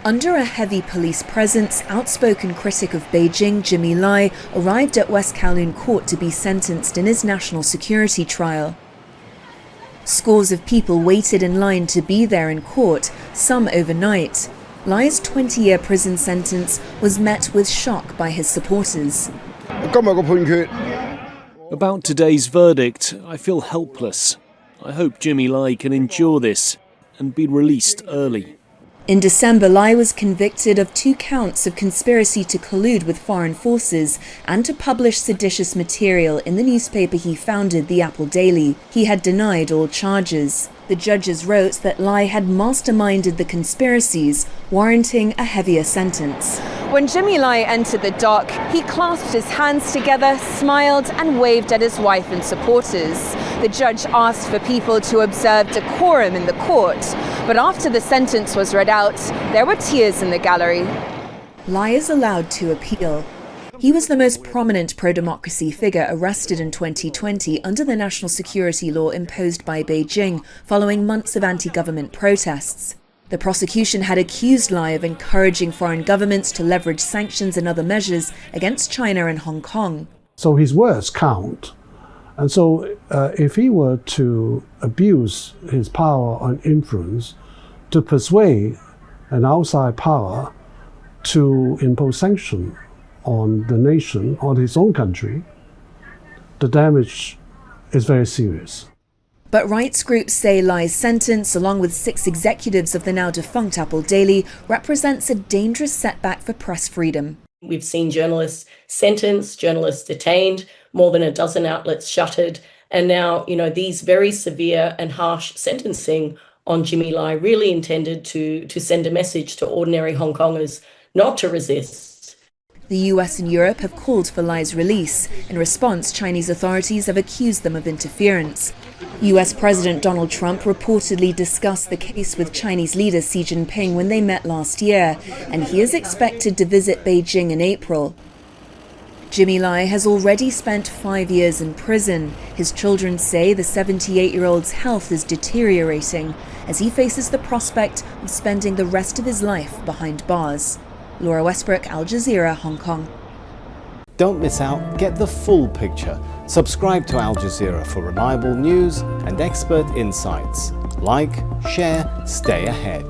Under a heavy police presence, outspoken critic of Beijing Jimmy Lai arrived at West Kowloon court to be sentenced in his national security trial. Scores of people waited in line to be there in court, some overnight. Lai's 20-year prison sentence was met with shock by his supporters. About today's verdict, I feel helpless. I hope Jimmy Lai can endure this and be released early. In December, Lai was convicted of 2 counts of conspiracy to collude with foreign forces and to publish seditious material in the newspaper he founded, the Apple Daily. He had denied all charges. The judges wrote that Lai had masterminded the conspiracies, warranting a heavier sentence. When Jimmy Lai entered the dock, he clasped his hands together, smiled and waved at his wife and supporters. The judge asked for people to observe decorum in the court, but after the sentence was read out, there were tears in the gallery. Lai is allowed to appeal. He was the most prominent pro-democracy figure arrested in 2020 under the national security law imposed by Beijing following months of anti-government protests. The prosecution had accused Lai of encouraging foreign governments to leverage sanctions and other measures against China and Hong Kong. So his words count. And so if he were to abuse his power and influence to persuade an outside power to impose sanctions on the nation, on his own country, the damage is very serious. But rights groups say Lai's sentence, along with 6 executives of the now defunct Apple Daily, represents a dangerous setback for press freedom. We've seen journalists sentenced, journalists detained, more than a dozen outlets shuttered, and now, these very severe and harsh sentencing on Jimmy Lai really intended to send a message to ordinary Hong Kongers not to resist. The US and Europe have called for Lai's release. In response, Chinese authorities have accused them of interference. US President Donald Trump reportedly discussed the case with Chinese leader Xi Jinping when they met last year, and he is expected to visit Beijing in April. Jimmy Lai has already spent 5 years in prison. His children say the 78-year-old's health is deteriorating as he faces the prospect of spending the rest of his life behind bars. Laura Westbrook, Al Jazeera, Hong Kong. Don't miss out, get the full picture. Subscribe to Al Jazeera for reliable news and expert insights. Like, share, stay ahead.